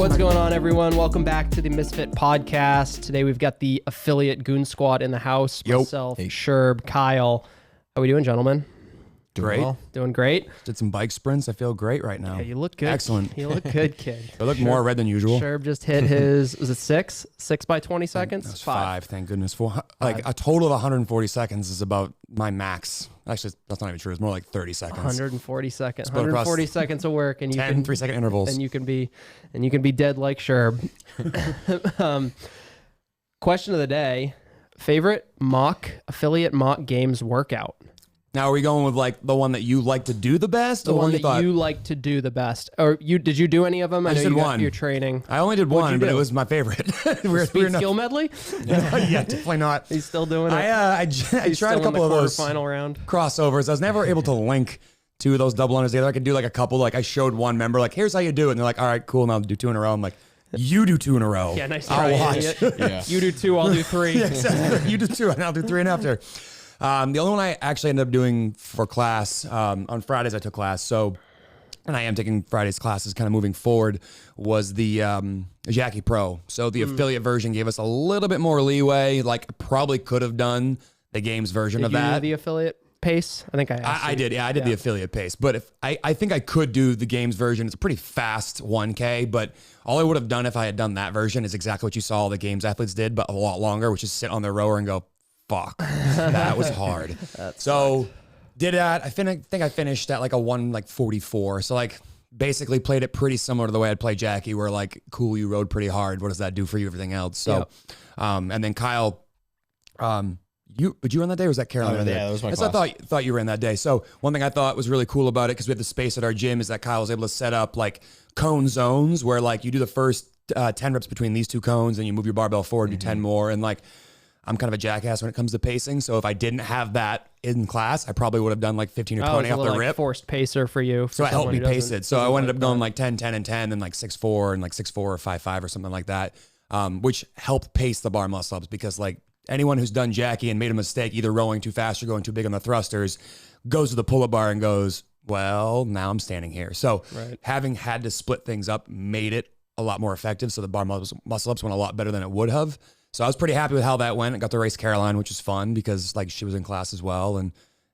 What's going on, everyone? Welcome back to the Misfit Podcast. Today we've got the affiliate Goon Squad in the house. Myself, Sherb, Kyle. How we doing, gentlemen? Great. Doing great. Did some bike sprints. I feel great right now. Yeah, you look good. Excellent. You look good, kid. I look more red than usual. Sherb just hit his, was it 6 by 20 seconds? That was 5, thank goodness. Like a total of 140 seconds is about my max. Actually, that's not even true. It's more like 30 seconds. 140 seconds. 140 seconds of work, and you 10 can 3-second intervals. And you can be dead like Sherb. Question of the day: favorite affiliate mock games workout? Now, are we going with like the one that you like to do the best? The one that you like to do the best. Or did you do any of them? I just did one. Your training. I only did one, but it was my favorite. Speed skill medley? Yeah, definitely not. He's still doing it. I tried a couple of those final round crossovers. I was never able to link to those double unders together. I could do like a couple. Like I showed one member, like, here's how you do it. And they're like, all right, cool. Now I'll do 2 in a row. I'm like, you do 2 in a row. Yeah, nice try. I'll watch. Yeah. You do 2, I'll do 3. Yeah, exactly. You do 2, and I'll do 3 and after. The only one I actually ended up doing for class, on Fridays I took class, so, and I am taking Fridays classes kind of moving forward, was the Jackie Pro. So the affiliate version gave us a little bit more leeway, like probably could have done the games version of that. Did you do the affiliate pace? I think I did. Yeah, I did the affiliate pace. But if I think I could do the games version. It's a pretty fast 1K, but all I would have done if I had done that version is exactly what you saw all the games athletes did, but a lot longer, which is sit on their rower and go, fuck, that was hard. So did that. I think I finished at like a 1:44. So like basically played it pretty similar to the way I'd play Jackie, where like, cool, you rode pretty hard. What does that do for you? Everything else. So, and then Kyle, did you run that day, or was that Caroline? Yeah, that was my class. I thought you ran that day. So one thing I thought was really cool about it, because we had the space at our gym, is that Kyle was able to set up like cone zones where like you do the first 10 reps between these 2 cones, and you move your barbell forward, do 10 more, and like, I'm kind of a jackass when it comes to pacing. So if I didn't have that in class, I probably would have done like 15 or 20 off the rip. Forced pacer for you. So it helped me pace it. So I ended up going like 10, 10, and 10, and like 6'4", and like 6'4" or 5'5" or something like that, which helped pace the bar muscle ups, because like anyone who's done Jackie and made a mistake, either rolling too fast or going too big on the thrusters, goes to the pull-up bar and goes, well, now I'm standing here. So having had to split things up made it a lot more effective. So the bar muscle ups went a lot better than it would have. So I was pretty happy with how that went. I got to race Caroline, which was fun because like she was in class as well. And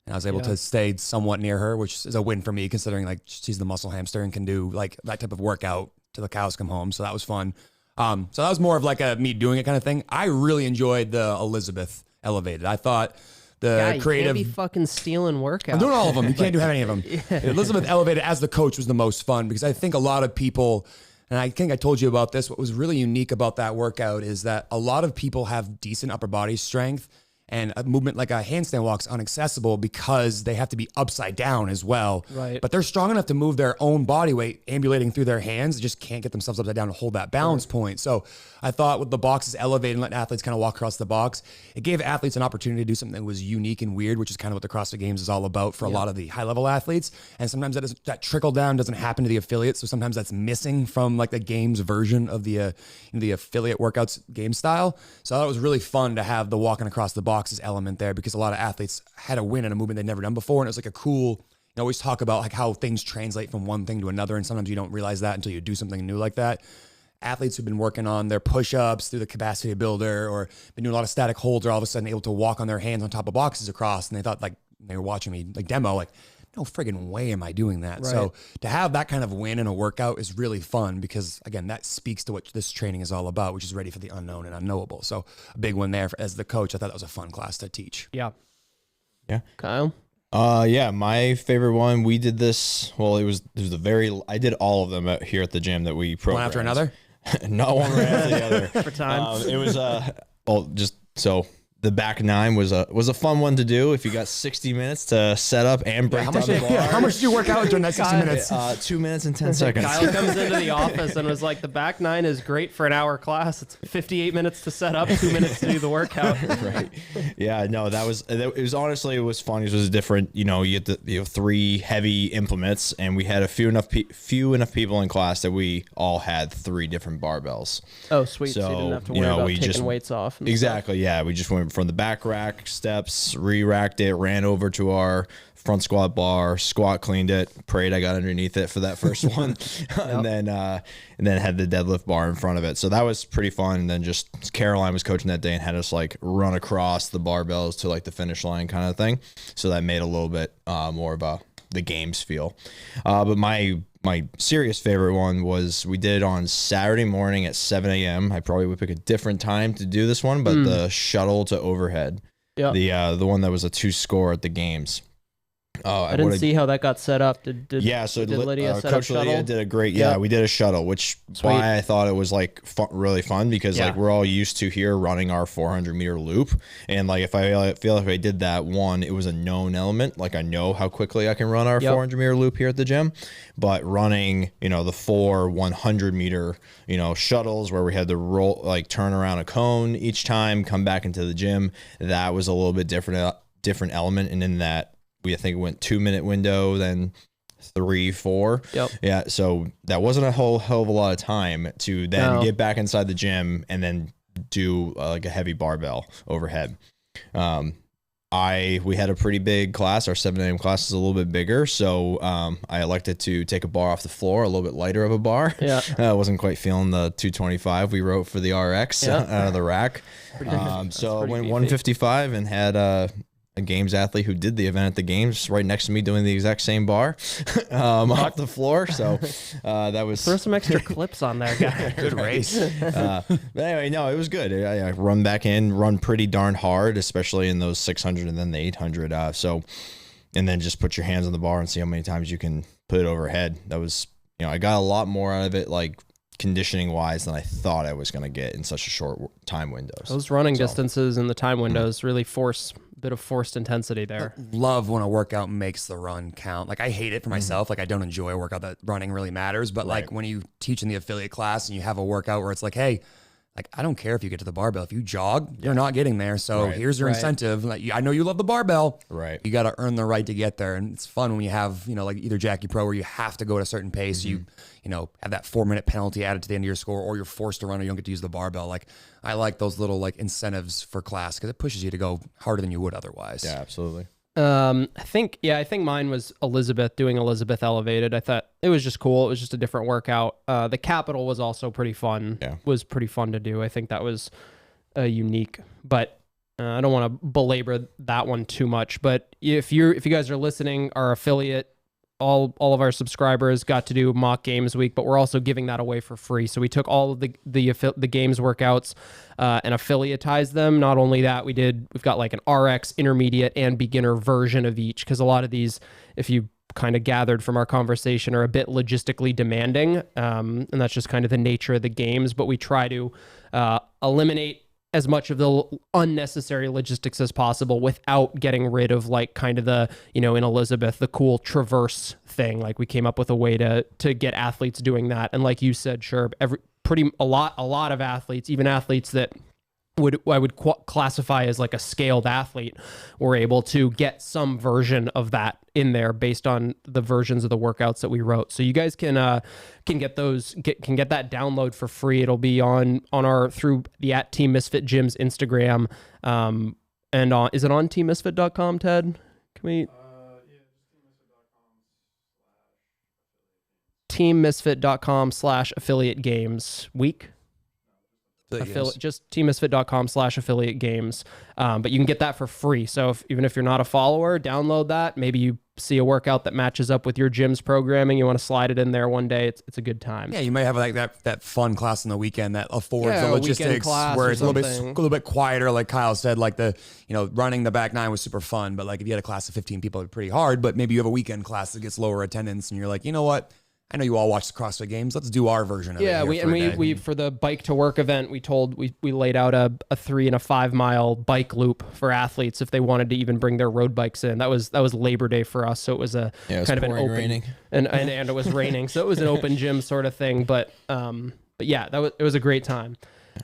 I was able to stay somewhat near her, which is a win for me, considering like she's the muscle hamster and can do like that type of workout till the cows come home. So that was fun. So that was more of like a me doing it kind of thing. I really enjoyed the Elizabeth Elevated. I thought the creative. You can't be fucking stealing workouts. I'm doing all of them. You can't do any of them. Elizabeth Elevated as the coach was the most fun, because I think a lot of people, and I think I told you about this, what was really unique about that workout is that a lot of people have decent upper body strength, and a movement like a handstand walk's inaccessible because they have to be upside down as well. Right. But they're strong enough to move their own body weight ambulating through their hands. They just can't get themselves upside down to hold that balance point. So I thought with the boxes elevated and letting athletes kind of walk across the box, it gave athletes an opportunity to do something that was unique and weird, which is kind of what the CrossFit Games is all about for a lot of the high level athletes. And sometimes that trickle down doesn't happen to the affiliates. So sometimes that's missing from like the games version of the affiliate workouts game style. So I thought it was really fun to have the walking across the boxes element there, because a lot of athletes had a win in a movement they'd never done before. And it was like a cool, you always talk about like how things translate from one thing to another. And sometimes you don't realize that until you do something new like that. Athletes who've been working on their push-ups through the capacity builder, or been doing a lot of static holds, are all of a sudden able to walk on their hands on top of boxes across. And they thought, like, they were watching me like demo, like, no friggin' way am I doing that. Right. So to have that kind of win in a workout is really fun, because again, that speaks to what this training is all about, which is ready for the unknown and unknowable. So a big one there as the coach. I thought that was a fun class to teach. Yeah. Kyle? Yeah, my favorite one, we did this, well, it was I did all of them here at the gym that we programmed. One after another? Not one right after the other. For time. It was, just so the back 9 was a fun one to do if you got 60 minutes to set up and break down the bar. How much did you work out during that 60 minutes? 2 minutes and 10 seconds. Kyle comes into the office and was like, the back 9 is great for an hour class. It's 58 minutes to set up, 2 minutes to do the workout. Right. Yeah, no, it was honestly, it was fun. It was different. You know, you get 3 heavy implements, and we had a few enough people in class that we all had 3 different barbells. Oh, sweet. So you didn't have to worry about taking weights off. Exactly. Yeah. We just went from the back rack steps, re-racked it, ran over to our front squat bar, squat cleaned it, prayed I got underneath it for that first one, and then had the deadlift bar in front of it. So that was pretty fun. And then just Caroline was coaching that day and had us like run across the barbells to like the finish line kind of thing. So that made a little bit more of the games feel. But my serious favorite one was we did it on Saturday morning at 7 a.m. I probably would pick a different time to do this one, but the shuttle to overhead, the one that was a 2-score at the games. I didn't see how that got set up. Did Lydia set Coach up Lydia did a great, we did a shuttle, which why I thought it was like really fun because like we're all used to here running our 400 meter loop. And like, if I feel like if I did that one, it was a known element. Like I know how quickly I can run our 400 meter loop here at the gym, but running, the 4 100 meter, shuttles where we had to roll, like turn around a cone each time, come back into the gym. That was a little bit different element. And in that, I think it went 2-minute window, then 3, 4. Yep. Yeah. So that wasn't a hell of a lot of time to then get back inside the gym and then do like a heavy barbell overhead. We had a pretty big class. Our 7 a.m. class is a little bit bigger. So I elected to take a bar off the floor, a little bit lighter of a bar. Yeah. I wasn't quite feeling the 225 we wrote for the RX out of the rack. So I went 155 and had a games athlete who did the event at the games right next to me doing the exact same bar off the floor. So that was... Throw some extra clips on there, guy. Good race. But anyway, no, it was good. I run back in, run pretty darn hard, especially in those 600 and then the 800. And then just put your hands on the bar and see how many times you can put it overhead. That was, I got a lot more out of it, like conditioning wise, than I thought I was going to get in such a short time windows. Those running distances and the time windows really force a bit of forced intensity there. I love when a workout makes the run count. Like I hate it for myself. Like I don't enjoy a workout that running really matters, but like when you teach in the affiliate class and you have a workout where it's like, hey, like I don't care if you get to the barbell. If you jog, you're not getting there. So here's your incentive. Like I know you love the barbell. Right. You got to earn the right to get there. And it's fun when you have, like either Jackie Pro where you have to go at a certain pace. You have that 4-minute penalty added to the end of your score, or you're forced to run or you don't get to use the barbell. Like I like those little like incentives for class because it pushes you to go harder than you would otherwise. Yeah, absolutely. I think mine was doing Elizabeth elevated. I thought it was just cool. It was just a different workout. The Capitol was also pretty fun. Yeah. Was pretty fun to do. I think that was unique, but I don't want to belabor that one too much. But if you guys are listening, our affiliate, all of our subscribers got to do mock games week, but we're also giving that away for free. So we took all of the games workouts and affiliatized them. Not only that, we've got like an RX, intermediate, and beginner version of each, because a lot of these, if you kind of gathered from our conversation, are a bit logistically demanding, and that's just kind of the nature of the games. But we try to eliminate as much of the unnecessary logistics as possible without getting rid of like kind of the, in Elizabeth, the cool traverse thing. Like we came up with a way to get athletes doing that. And like you said, Sherb, a lot of athletes, even athletes that I would classify as like a scaled athlete, were able to get some version of that in there based on the versions of the workouts that we wrote. So you guys can get that download for free. It'll be on our through the @Team Misfit Gym's Instagram, and is it on teammisfit.com, Ted? Can we? teammisfit.com/affiliate games week. Just teammisfit.com/affiliate games. But you can get that for free. So even if you're not a follower, download that. Maybe you see a workout that matches up with your gym's programming. You want to slide it in there one day. It's a good time. Yeah, you might have like that fun class on the weekend that affords the logistics where it's a little bit quieter. Like Kyle said, like running the back 9 was super fun, but like if you had a class of 15 people, it'd be pretty hard. But maybe you have a weekend class that gets lower attendance and you're like, you know what? I know you all watch the CrossFit Games. Let's do our version of it. Yeah, we for the bike to work event, we laid out a 3 and a 5 mile bike loop for athletes if they wanted to even bring their road bikes in. That was Labor Day for us, so it was an open raining. and it was raining, so it was an open gym sort of thing. But yeah, it was a great time.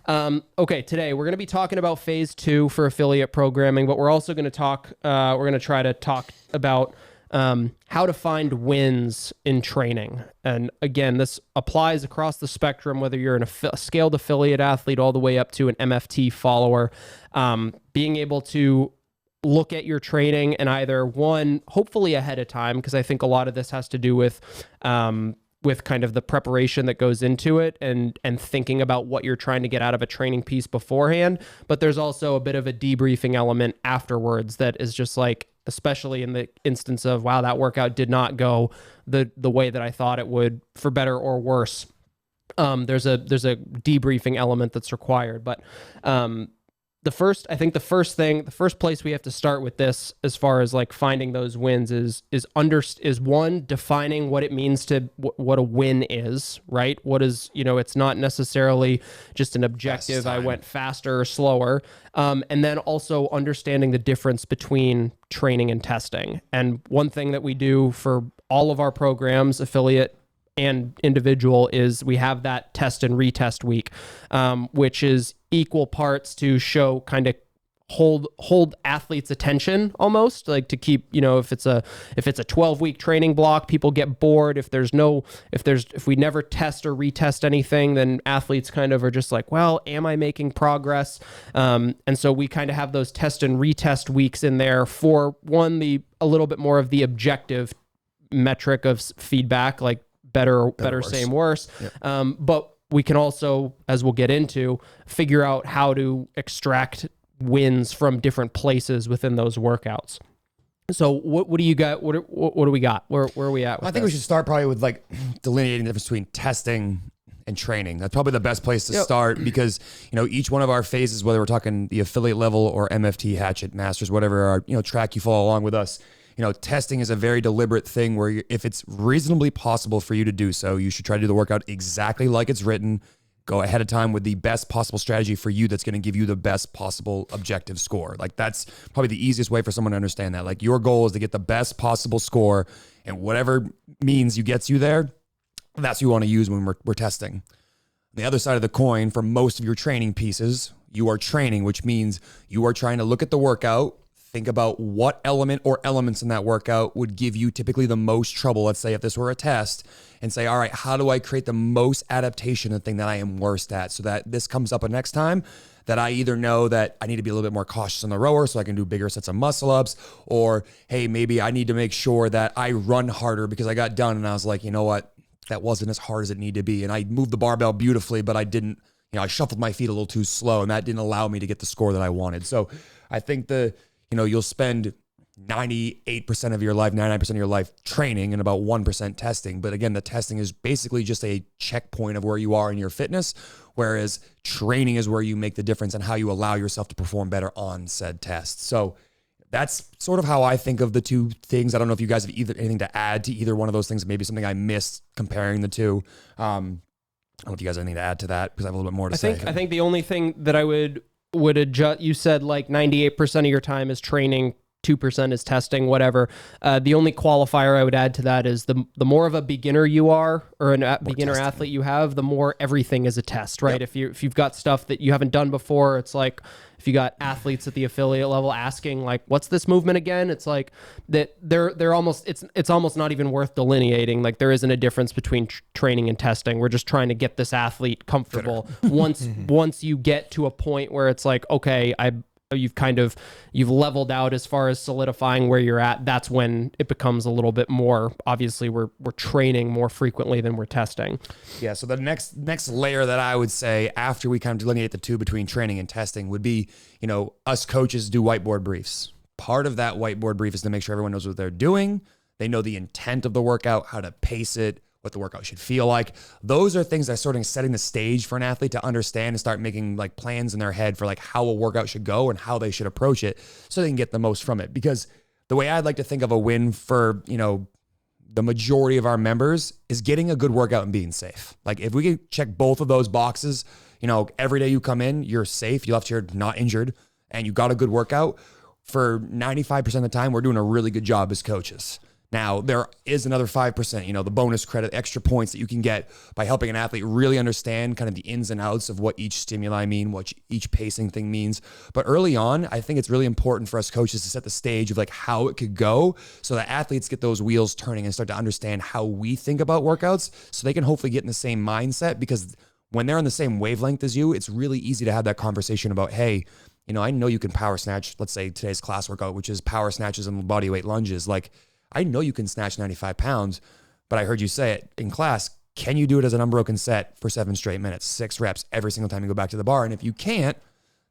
Okay, today we're going to be talking about phase 2 for affiliate programming, but we're also going to try to talk about how to find wins in training. And again, this applies across the spectrum, whether you're a scaled affiliate athlete all the way up to an MFT follower. Being able to look at your training and either hopefully ahead of time, because I think a lot of this has to do with kind of the preparation that goes into it and thinking about what you're trying to get out of a training piece beforehand. But there's also a bit of a debriefing element afterwards that is just like, especially in the instance of, wow, that workout did not go the way that I thought it would, for better or worse. There's a debriefing element that's required. But the first place we have to start with this, as far as like finding those wins, is one, defining what it means to what a win is, right? What is, it's not necessarily just an objective. I went faster or slower. And then also understanding the difference between training and testing. And one thing that we do for all of our programs, affiliate and individual, is we have that test and retest week, which is equal parts to show, kind of hold athletes' attention, almost like to keep, if it's a 12-week training block, people get bored. If we never test or retest anything, then athletes kind of are just like, well, am I making progress? And so we kind of have those test and retest weeks in there for a little bit more of the objective metric of feedback, like better, worse. Same, worse. Yep. But we can also, as we'll get into, figure out how to extract wins from different places within those workouts. So what do you got? What do we got? Where are we at with I think we should start probably with like delineating the difference between testing and training. That's probably the best place to start, because each one of our phases, whether we're talking the affiliate level or MFT, Hatchet, Masters, whatever our track you follow along with us, testing is a very deliberate thing where if it's reasonably possible for you to do so, you should try to do the workout exactly like it's written. Go ahead of time with the best possible strategy for you that's going to give you the best possible objective score. Like, that's probably the easiest way for someone to understand that. Like, your goal is to get the best possible score, and whatever means gets you there, that's what you want to use when we're testing. The other side of the coin, for most of your training pieces, you are training, which means you are trying to look at the workout, think about what element or elements in that workout would give you typically the most trouble. Let's say if this were a test, and say, all right, how do I create the most adaptation of the thing that I am worst at, so that this comes up a next time that I either know that I need to be a little bit more cautious on the rower so I can do bigger sets of muscle ups, or hey, maybe I need to make sure that I run harder because I got done and I was like, you know what, that wasn't as hard as it needed to be. And I moved the barbell beautifully, but I didn't, I shuffled my feet a little too slow, and that didn't allow me to get the score that I wanted. So I think you'll spend 98% of your life, 99% of your life training and about 1% testing. But again, the testing is basically just a checkpoint of where you are in your fitness, whereas training is where you make the difference and how you allow yourself to perform better on said test. So that's sort of how I think of the two things. I don't know if you guys have anything to add to either one of those things, maybe something I missed comparing the two. I don't know if you guys have anything to add to that, because I have a little bit more to say. I think the only thing that I would adjust, you said like 98% of your time is training, 2% is testing, whatever. The only qualifier I would add to that is the more of a beginner you are, or a beginner athlete you have, the more everything is a test, right? Yep. If you've got stuff that you haven't done before, it's like, if you got athletes at the affiliate level asking like, what's this movement again? It's like that they're almost, it's almost not even worth delineating. Like, there isn't a difference between training and testing. We're just trying to get this athlete comfortable. Once you get to a point where it's like, okay, you've leveled out as far as solidifying where you're at, that's when it becomes a little bit more, obviously we're training more frequently than we're testing. Yeah. So the next layer that I would say after we kind of delineate the two between training and testing would be, us coaches do whiteboard briefs. Part of that whiteboard brief is to make sure everyone knows what they're doing. They know the intent of the workout, how to pace it, what the workout should feel like. Those are things that are sort of setting the stage for an athlete to understand and start making like plans in their head for like how a workout should go and how they should approach it, so they can get the most from it. Because the way I'd like to think of a win for, the majority of our members is getting a good workout and being safe. Like, if we can check both of those boxes, every day you come in, you're safe, you left here not injured, and you got a good workout, for 95% of the time, we're doing a really good job as coaches. Now, there is another 5%, the bonus credit, extra points that you can get by helping an athlete really understand kind of the ins and outs of what each stimuli mean, what each pacing thing means. But early on, I think it's really important for us coaches to set the stage of like how it could go so that athletes get those wheels turning and start to understand how we think about workouts so they can hopefully get in the same mindset, because when they're on the same wavelength as you, it's really easy to have that conversation about, hey, I know you can power snatch, let's say today's class workout, which is power snatches and body weight lunges. Like, I know you can snatch 95 pounds, but I heard you say it in class. Can you do it as an unbroken set for 7 straight minutes, 6 reps every single time you go back to the bar? And if you can't,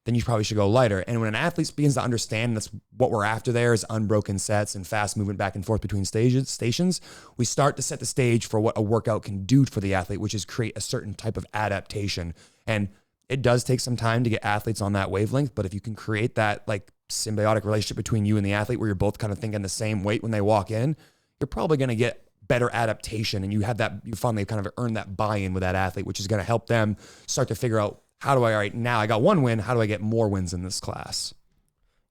then you probably should go lighter. And when an athlete begins to understand that's what we're after there is unbroken sets and fast movement back and forth between stations, we start to set the stage for what a workout can do for the athlete, which is create a certain type of adaptation. And it does take some time to get athletes on that wavelength, but if you can create that like symbiotic relationship between you and the athlete where you're both kind of thinking the same weight when they walk in, you're probably going to get better adaptation, and you finally kind of earn that buy-in with that athlete, which is going to help them start to figure out, all right, now I got 1 win, how do I get more wins in this class?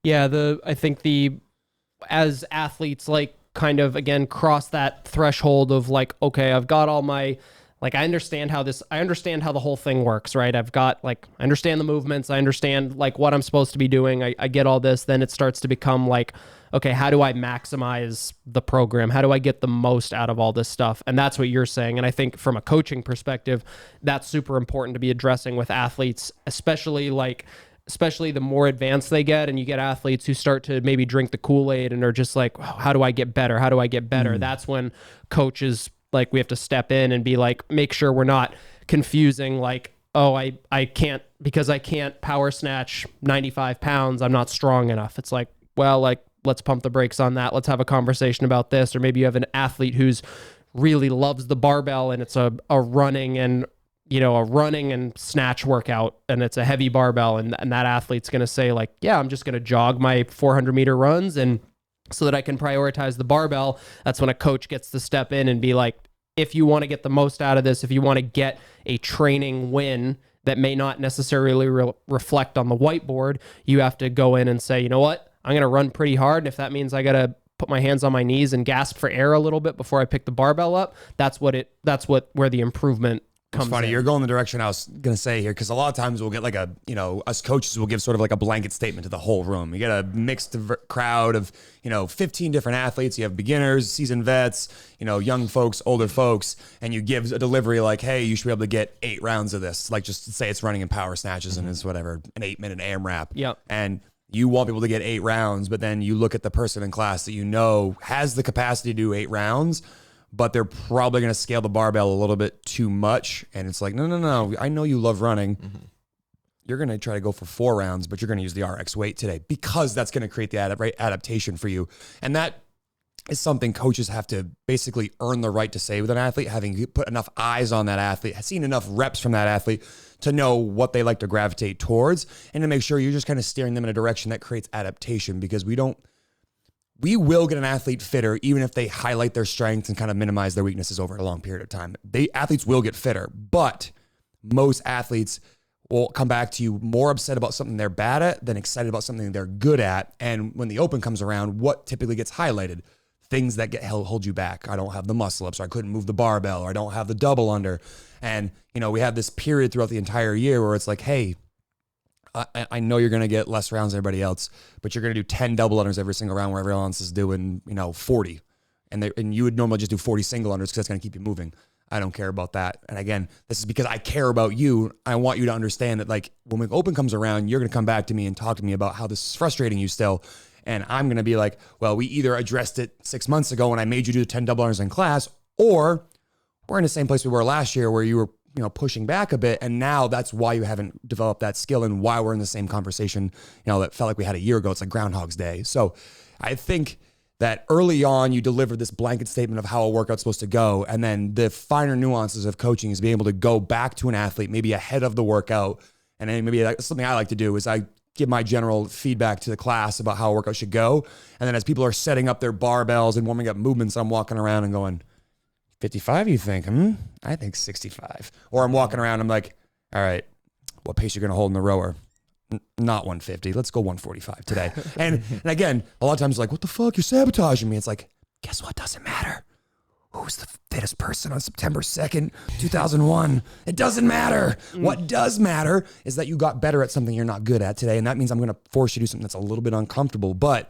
Yeah, I think as athletes like kind of again cross that threshold of like, okay, I've got all my, like, I understand how the whole thing works, right? I understand the movements. I understand like what I'm supposed to be doing. I get all this. Then it starts to become like, okay, how do I maximize the program? How do I get the most out of all this stuff? And that's what you're saying. And I think from a coaching perspective, that's super important to be addressing with athletes, especially the more advanced they get, and you get athletes who start to maybe drink the Kool-Aid and are just like, oh, how do I get better? How do I get better? That's when coaches, like, we have to step in and be like, make sure we're not confusing like, oh, I can't, because I can't power snatch 95 pounds, I'm not strong enough. It's like, well, like, let's pump the brakes on that. Let's have a conversation about this. Or maybe you have an athlete who's really loves the barbell and it's a running and snatch workout and it's a heavy barbell, and that athlete's going to say like, yeah, I'm just going to jog my 400 meter runs and so that I can prioritize the barbell. That's when a coach gets to step in and be like, if you want to get the most out of this, if you want to get a training win that may not necessarily reflect on the whiteboard, you have to go in and say, you know what, I'm going to run pretty hard. And if that means I got to put my hands on my knees and gasp for air a little bit before I pick the barbell up, where the improvement comes. It's funny, in. You're going the direction I was going to say here, because a lot of times we'll get like us coaches will give sort of like a blanket statement to the whole room. You get a mixed crowd of, 15 different athletes. You have beginners, seasoned vets, young folks, older folks, and you give a delivery like, hey, you should be able to get 8 rounds of this. Like, just say it's running in power snatches and it's whatever, an 8-minute AMRAP. Yep. And you want people to get 8 rounds, but then you look at the person in class that has the capacity to do 8 rounds, but they're probably going to scale the barbell a little bit too much. And it's like, no. I know you love running. Mm-hmm. You're going to try to go for 4 rounds, but you're going to use the RX weight today because that's going to create the right adaptation for you. And that is something coaches have to basically earn the right to say with an athlete, having put enough eyes on that athlete, seen enough reps from that athlete to know what they like to gravitate towards, and to make sure you're just kind of steering them in a direction that creates adaptation, because we will get an athlete fitter even if they highlight their strengths and kind of minimize their weaknesses over a long period of time. Athletes will get fitter, but most athletes will come back to you more upset about something they're bad at than excited about something they're good at. And when the open comes around, what typically gets highlighted? Things that hold you back. I don't have the muscle ups, or I couldn't move the barbell, or I don't have the double under. And, we have this period throughout the entire year where it's like, hey, I know you're going to get less rounds than everybody else, but you're going to do 10 double unders every single round where everyone else is doing, 40. And you would normally just do 40 single unders because that's going to keep you moving. I don't care about that. And again, this is because I care about you. I want you to understand that, like, when the open comes around, you're going to come back to me and talk to me about how this is frustrating you still. And I'm going to be like, well, we either addressed it 6 months ago when I made you do the 10 double unders in class, or we're in the same place we were last year where you were, pushing back a bit. And now that's why you haven't developed that skill, and why we're in the same conversation, that felt like we had a year ago. It's like Groundhog's Day. So I think that early on you deliver this blanket statement of how a workout's supposed to go. And then the finer nuances of coaching is being able to go back to an athlete, maybe ahead of the workout. And then maybe something I like to do is I give my general feedback to the class about how a workout should go. And then as people are setting up their barbells and warming up movements, I'm walking around and going, 55, you think? I think 65. Or I'm walking around, I'm like, all right, what pace you're going to hold in the rower? Not 150. Let's go 145 today. And again, a lot of times like, what the fuck? You're sabotaging me. It's like, guess what doesn't matter? Who's the fittest person on September 2nd, 2001? It doesn't matter. What does matter is that you got better at something you're not good at today. And that means I'm going to force you to do something that's a little bit uncomfortable. But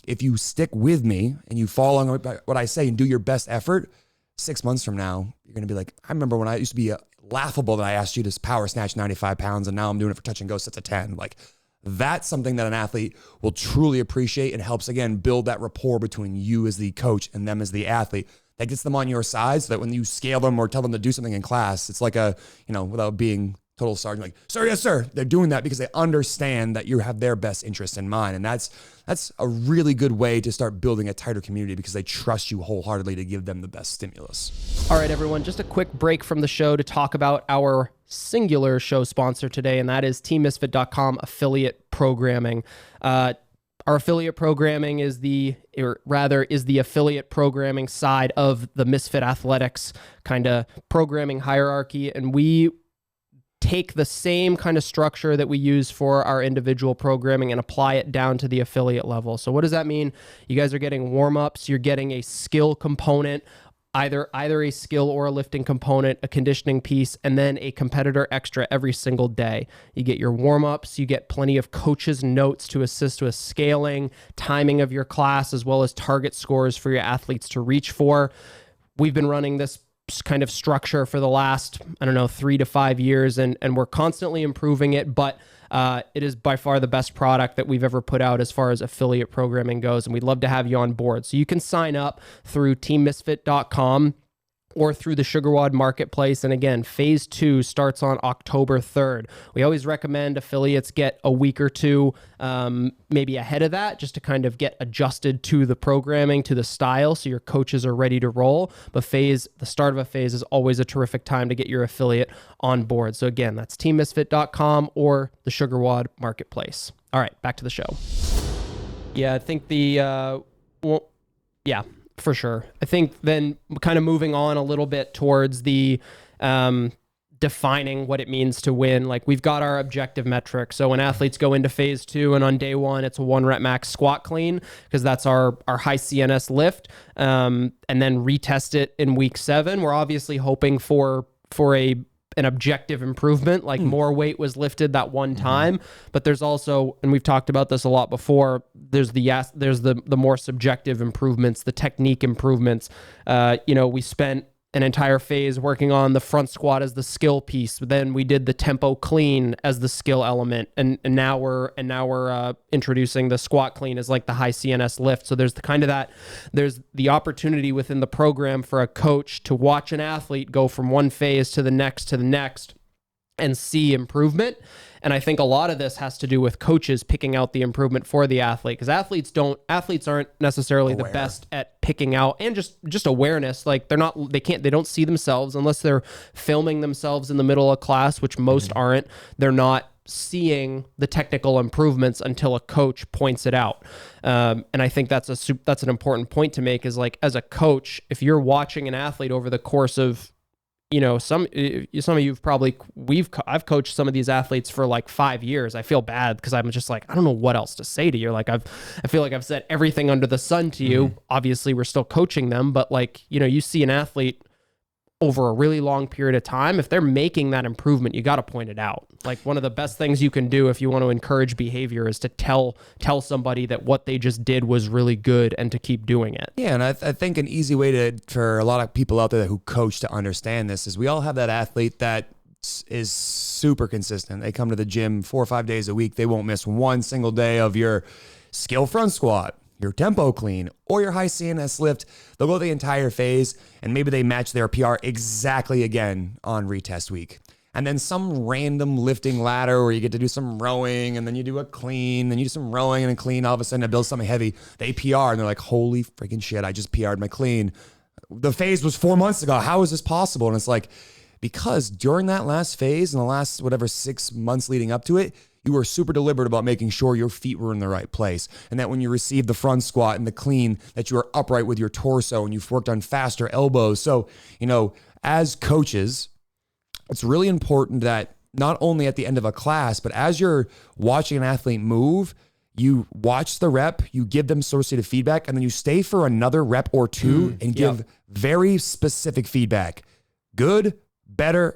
if you stick with me and you follow on what I say and do your best effort, 6 months from now, you're going to be like, I remember when I used to be laughable that I asked you to power snatch 95 pounds and now I'm doing it for touch and go sets of 10. Like, that's something that an athlete will truly appreciate and helps, again, build that rapport between you as the coach and them as the athlete. That gets them on your side so that when you scale them or tell them to do something in class, it's like without being total sergeant, like, sir, yes, sir. They're doing that because they understand that you have their best interest in mind. And that's a really good way to start building a tighter community because they trust you wholeheartedly to give them the best stimulus. All right, everyone, just a quick break from the show to talk about our singular show sponsor today, and that is teammisfit.com affiliate programming. Our affiliate programming is the affiliate programming side of the Misfit Athletics kind of programming hierarchy. And we take the same kind of structure that we use for our individual programming and apply it down to the affiliate level. So what does that mean? You guys are getting warm-ups, you're getting a skill component, either a skill or a lifting component, a conditioning piece, and then a competitor extra every single day. You get your warm-ups, you get plenty of coaches' notes to assist with scaling, timing of your class, as well as target scores for your athletes to reach for. We've been running this kind of structure for the last, 3 to 5 years, and we're constantly improving it, but it is by far the best product that we've ever put out as far as affiliate programming goes, and we'd love to have you on board. So you can sign up through teammisfit.com or through the SugarWOD marketplace. And again, phase 2 starts on October 3rd. We always recommend affiliates get a week or two, maybe ahead of that, just to kind of get adjusted to the programming, to the style, so your coaches are ready to roll. But the start of a phase is always a terrific time to get your affiliate on board. So again, that's teammisfit.com or the SugarWOD marketplace. All right, back to the show. Yeah, I think for sure. I think then kind of moving on a little bit towards the defining what it means to win. Like, we've got our objective metric. So when athletes go into phase 2 and on day 1, it's a 1 rep max squat clean because that's our high CNS lift, and then retest it in week 7. We're obviously hoping for an objective improvement, like more weight was lifted that one time. But there's also, and we've talked about this a lot before, there's the more subjective improvements, the technique improvements. We spent an entire phase working on the front squat as the skill piece. But then we did the tempo clean as the skill element, and now we're introducing the squat clean as like the high CNS lift. So there's there's the opportunity within the program for a coach to watch an athlete go from one phase to the next and see improvement. And I think a lot of this has to do with coaches picking out the improvement for the athlete, because athletes aren't necessarily the best at picking out, and just awareness. Like, they don't see themselves unless they're filming themselves in the middle of class, which most aren't. They're not seeing the technical improvements until a coach points it out. And I think that's an important point to make, is like, as a coach, if you're watching an athlete over the course of, some of you've probably, I've coached some of these athletes for like 5 years. I feel bad because I'm just like, I don't know what else to say to you. Like, I feel like I've said everything under the sun to you. Obviously we're still coaching them, but like, you see an athlete over a really long period of time, if they're making that improvement, you got to point it out. Like, one of the best things you can do if you want to encourage behavior is to tell somebody that what they just did was really good and to keep doing it. Yeah, and I think an easy way for a lot of people out there who coach to understand this is we all have that athlete that is super consistent. They come to the gym 4 or 5 days a week. They won't miss one single day of your skill front squat, your tempo clean, or your high CNS lift. They'll go the entire phase, and maybe they match their PR exactly again on retest week. And then some random lifting ladder where you get to do some rowing, and then you do a clean, then you do some rowing and a clean. All of a sudden, it builds something heavy. They PR, and they're like, holy freaking shit, I just PR'd my clean. The phase was 4 months ago. How is this possible? And it's like, because during that last phase, in the last 6 months leading up to it, you were super deliberate about making sure your feet were in the right place, and that when you received the front squat and the clean, that you were upright with your torso and you've worked on faster elbows. So, as coaches, it's really important that not only at the end of a class, but as you're watching an athlete move, you watch the rep, you give them associative feedback, and then you stay for another rep or two and give very specific feedback. Good, better,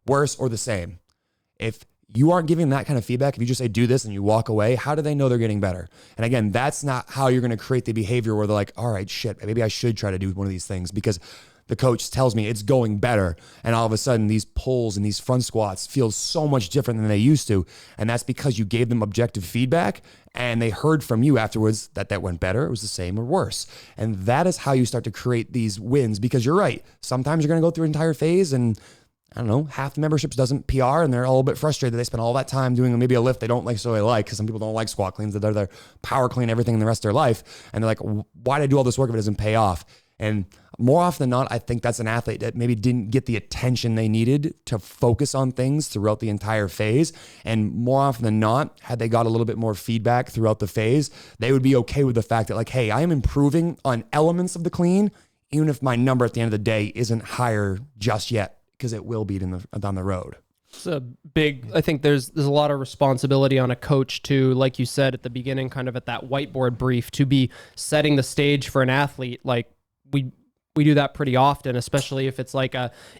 worse, or the same. If you aren't giving that kind of feedback, if you just say, do this and you walk away, how do they know they're getting better? And again, that's not how you're going to create the behavior where they're like, all right, shit, maybe I should try to do one of these things because the coach tells me it's going better. And all of a sudden these pulls and these front squats feel so much different than they used to. And that's because you gave them objective feedback and they heard from you afterwards that went better, it was the same or worse. And that is how you start to create these wins, because you're right. Sometimes you're going to go through an entire phase and I don't know, half the memberships doesn't PR and they're a little bit frustrated. They spend all that time doing maybe a lift they don't necessarily like, because some people don't like squat cleans, that they're there power clean everything in the rest of their life. And they're like, why did I do all this work if it doesn't pay off? And more often than not, I think that's an athlete that maybe didn't get the attention they needed to focus on things throughout the entire phase. And more often than not, had they got a little bit more feedback throughout the phase, they would be okay with the fact that like, hey, I am improving on elements of the clean, even if my number at the end of the day isn't higher just yet, because it will be down the road. It's a big, I think there's a lot of responsibility on a coach to, like you said at the beginning, kind of at that whiteboard brief, to be setting the stage for an athlete. Like we do that pretty often, especially if it's like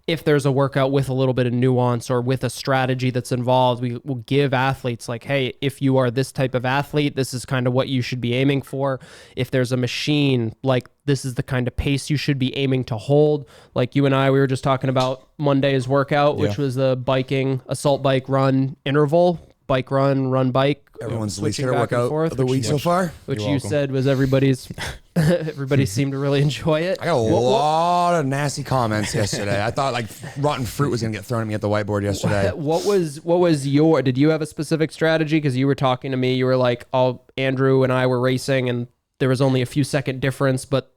if there's a workout with a little bit of nuance or with a strategy that's involved, we will give athletes like, hey, if you are this type of athlete, this is kind of what you should be aiming for. If there's a machine, like this is the kind of pace you should be aiming to hold. Like you and I, we were just talking about Monday's workout, which was the biking, assault bike, run interval. Bike, run, bike. Everyone's least favorite workout of the week so far. Which you said was everybody's. Everybody semed to really enjoy it. I got a lot of nasty comments yesterday. I thought like rotten fruit was gonna get thrown at me at the whiteboard yesterday. What was your? Did you have a specific strategy? Because you were talking to me. You were like, Andrew and I were racing, and there was only a few second difference, but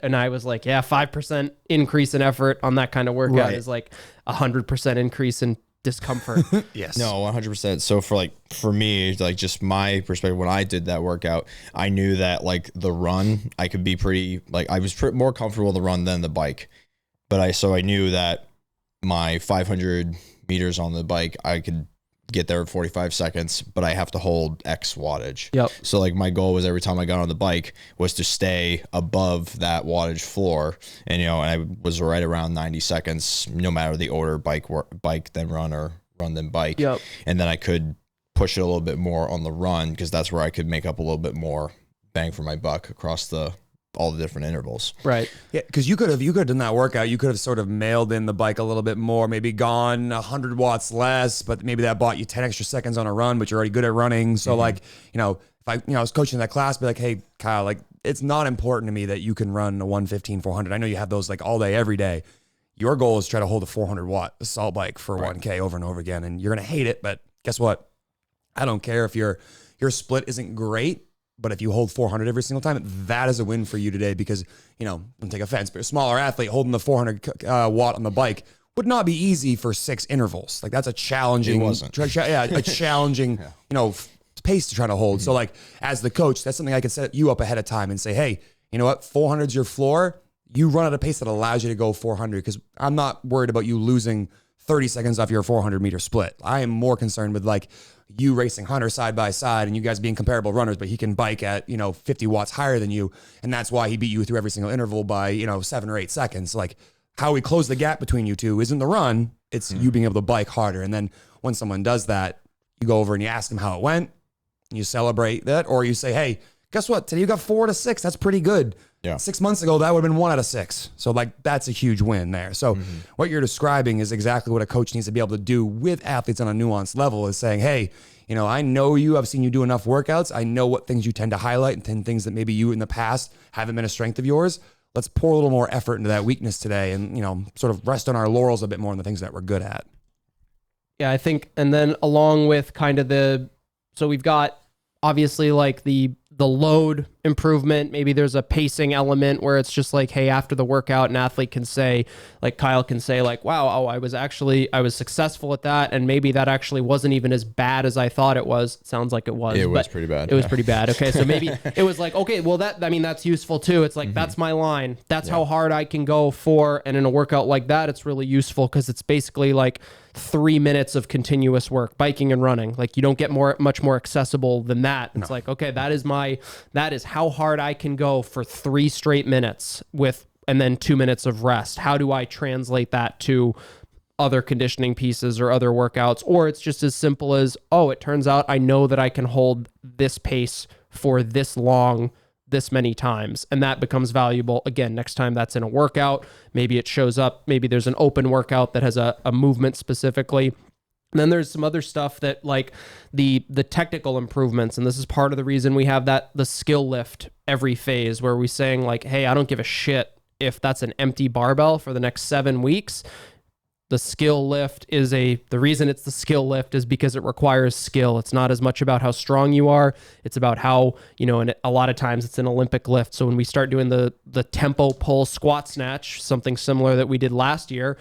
and I was like, yeah, 5% increase in effort on that kind of workout is like 100% increase in discomfort. Yes. No, 100%. So for me, like just my perspective, when I did that workout, I knew that like the run, I could be pretty, like I was more comfortable with the run than the bike. But I knew that my 500 meters on the bike, I could get there in 45 seconds, but I have to hold X wattage. Yep. So like my goal was every time I got on the bike was to stay above that wattage floor. And, and I was right around 90 seconds, no matter the order, bike then run or run then bike. Yep. And then I could push it a little bit more on the run, because that's where I could make up a little bit more bang for my buck across all the different intervals. Right. Yeah, because you could have done that workout. You could have sort of mailed in the bike a little bit more, maybe gone 100 watts less, but maybe that bought you 10 extra seconds on a run, but you're already good at running. So like, if I was coaching that class, be like, hey, Kyle, like it's not important to me that you can run a 115, 400. I know you have those like all day, every day. Your goal is to try to hold a 400 watt assault bike for 1K over and over again. And you're going to hate it, but guess what? I don't care if your split isn't great. But if you hold 400 every single time, that is a win for you today, because, don't take offense, but a smaller athlete holding the 400 watt on the bike would not be easy for 6 intervals. Like that's a challenging, a challenging, pace to try to hold. So like as the coach, that's something I can set you up ahead of time and say, hey, you know what? 400 is your floor. You run at a pace that allows you to go 400, because I'm not worried about you losing 30 seconds off your 400 meter split. I am more concerned with like you racing Hunter side by side and you guys being comparable runners, but he can bike at, 50 watts higher than you. And that's why he beat you through every single interval by, 7 or 8 seconds. Like how we close the gap between you two isn't the run. It's you being able to bike harder. And then when someone does that, you go over and you ask them how it went. You celebrate that, or you say, hey, guess what? Today you got 4 out of 6. That's pretty good. Yeah. 6 months ago, that would have been 1 out of 6. So like that's a huge win there. So what you're describing is exactly what a coach needs to be able to do with athletes on a nuanced level, is saying, hey, I know you, I've seen you do enough workouts. I know what things you tend to highlight and things that maybe you in the past haven't been a strength of yours. Let's pour a little more effort into that weakness today and, sort of rest on our laurels a bit more on the things that we're good at. Yeah, I think, and then along with kind of so we've got obviously like the load improvement. Maybe there's a pacing element where it's just like, hey, after the workout, an athlete can say, like Kyle can say like, wow, I was successful at that. And maybe that actually wasn't even as bad as I thought it was. It sounds like it was. It was pretty bad. It was pretty bad. Okay. So maybe it was like, okay, well that's useful too. It's like, that's my line. That's how hard I can go for. And in a workout like that, it's really useful because it's basically like 3 minutes of continuous work, biking and running. Like you don't get much more accessible than that. It's like, okay, that is how hard I can go for 3 straight minutes and then 2 minutes of rest. How do I translate that to other conditioning pieces or other workouts? Or it's just as simple as, oh, it turns out I know that I can hold this pace for this long, this many times. And that becomes valuable. Again, next time that's in a workout, maybe it shows up, maybe there's an open workout that has a movement specifically. And then there's some other stuff that like the technical improvements. And this is part of the reason we have the skill lift every phase where we're saying like, hey, I don't give a shit if that's an empty barbell for the next 7 weeks. The skill lift the reason it's the skill lift is because it requires skill. It's not as much about how strong you are. It's about how, and a lot of times it's an Olympic lift. So when we start doing the tempo pull squat snatch, something similar that we did last year,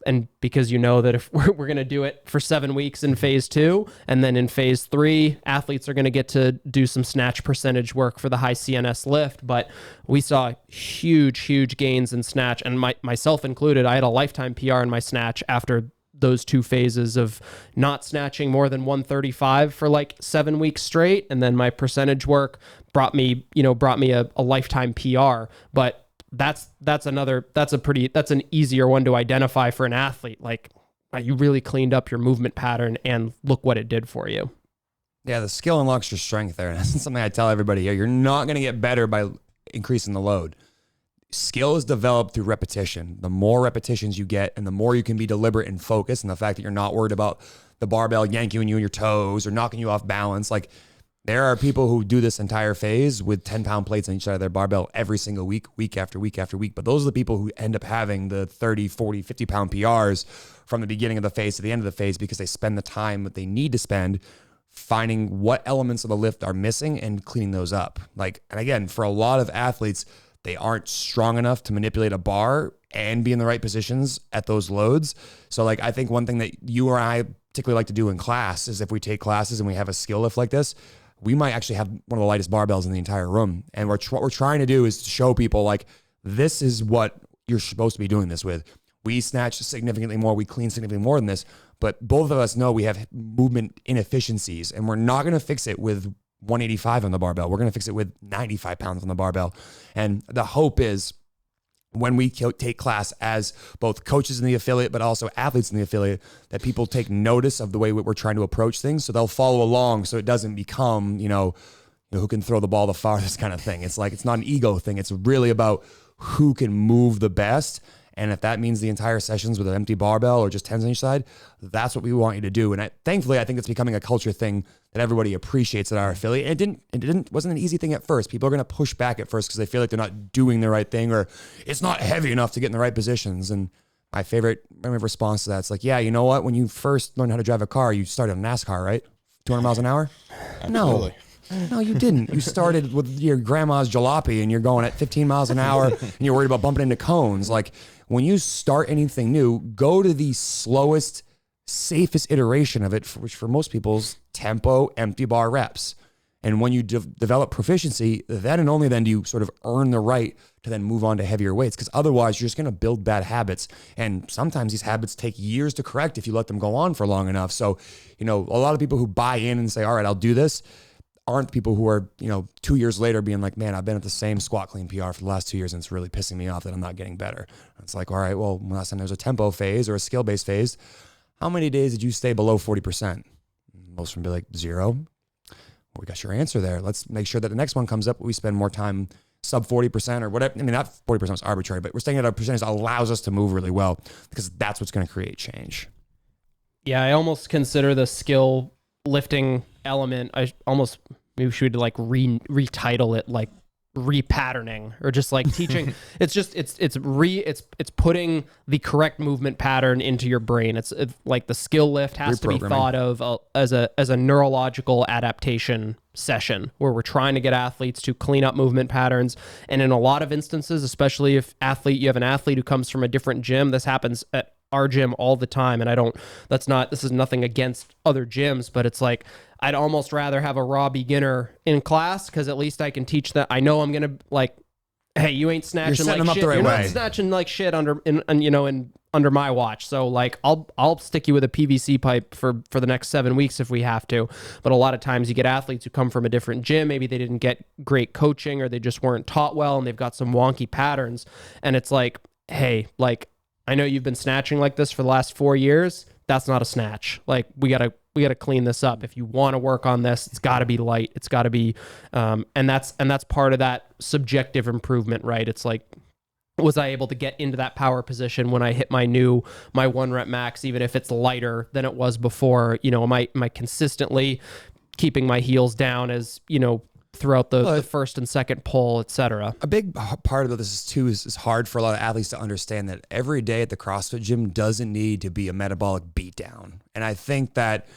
and because that if we're going to do it for 7 weeks in phase 2, and then in phase 3, athletes are going to get to do some snatch percentage work for the high CNS lift. But we saw huge gains in snatch, and myself included. I had a lifetime PR in my snatch after those 2 phases of not snatching more than 135 for like 7 weeks straight. And then my percentage work brought me a lifetime PR. But that's an easier one to identify for an athlete. Like you really cleaned up your movement pattern and look what it did for you. Yeah, the skill unlocks your strength there. And that's something I tell everybody here. You're not going to get better by increasing the load. Skill is developed through repetition. The more repetitions you get and the more you can be deliberate and focused, and the fact that you're not worried about the barbell yanking you in your toes or knocking you off balance. Like there are people who do this entire phase with 10-pound plates on each side of their barbell every single week, week after week after week. But those are the people who end up having the 30, 40, 50-pound PRs from the beginning of the phase to the end of the phase because they spend the time that they need to spend finding what elements of the lift are missing and cleaning those up. And again, for a lot of athletes, they aren't strong enough to manipulate a bar and be in the right positions at those loads. So I think one thing that you or I particularly like to do in class is if we take classes and we have a skill lift like this, we might actually have one of the lightest barbells in the entire room. And what we're trying to do is to show people this is what you're supposed to be doing this with. We snatch significantly more. We clean significantly more than this. But both of us know we have movement inefficiencies, and we're not going to fix it with 185 on the barbell. We're going to fix it with 95 pounds on the barbell. And the hope is when we take class as both coaches in the affiliate, but also athletes in the affiliate, that people take notice of the way we're trying to approach things. So they'll follow along. So it doesn't become, who can throw the ball the farthest kind of thing. It's it's not an ego thing. It's really about who can move the best. And if that means the entire sessions with an empty barbell or just 10s on each side, that's what we want you to do. And thankfully, I think it's becoming a culture thing that everybody appreciates at our affiliate. It wasn't an easy thing at first. People are going to push back at first because they feel like they're not doing the right thing or it's not heavy enough to get in the right positions. And my favorite response to that, it's yeah, you know what? When you first learned how to drive a car, you started on NASCAR, right? 200 miles an hour? Absolutely. No, you didn't. You started with your grandma's jalopy and you're going at 15 miles an hour and you're worried about bumping into cones. When you start anything new, go to the slowest, safest iteration of it, which for most people's tempo, empty bar reps. And when you develop proficiency, then and only then do you sort of earn the right to then move on to heavier weights. Because otherwise, you're just going to build bad habits. And sometimes these habits take years to correct if you let them go on for long enough. So, a lot of people who buy in and say, all right, I'll do this, aren't people who are, 2 years later being like, man, I've been at the same squat clean PR for the last 2 years and it's really pissing me off that I'm not getting better. It's all right, well, last time there was a tempo phase or a skill-based phase, how many days did you stay below 40%? Most of them be like 0. Well, we got your answer there. Let's make sure that the next one comes up, we spend more time sub 40% or whatever. I mean, not 40% is arbitrary, but we're staying at a percentage that allows us to move really well because that's what's going to create change. Yeah, I almost consider the skill lifting element, maybe we should retitle it repatterning or just teaching. It's putting the correct movement pattern into your brain. It's the skill lift has to be thought of as a neurological adaptation session where we're trying to get athletes to clean up movement patterns. And in a lot of instances, especially if you have an athlete who comes from a different gym, this happens at our gym all the time. And this is nothing against other gyms, but it's I'd almost rather have a raw beginner in class because at least I can teach that. I know I'm going to hey, you ain't snatching You're setting them up shit. the right You're way. not snatching shit under under my watch. So like I'll stick you with a PVC pipe for the next 7 weeks if we have to. But a lot of times you get athletes who come from a different gym. Maybe they didn't get great coaching or they just weren't taught well and they've got some wonky patterns. And it's like, hey, like, I know you've been snatching like this for the last 4 years. That's not a snatch. Like we gotta clean this up. If you want to work on this, it's got to be light. It's got to be, and that's part of that subjective improvement, right? It's like, was I able to get into that power position when I hit my 1 rep max, even if it's lighter than it was before? You know, am I consistently keeping my heels down as, you know, throughout the first and second pull, etc. A big part of this too is hard for a lot of athletes to understand that every day at the CrossFit gym doesn't need to be a metabolic beatdown. And I think that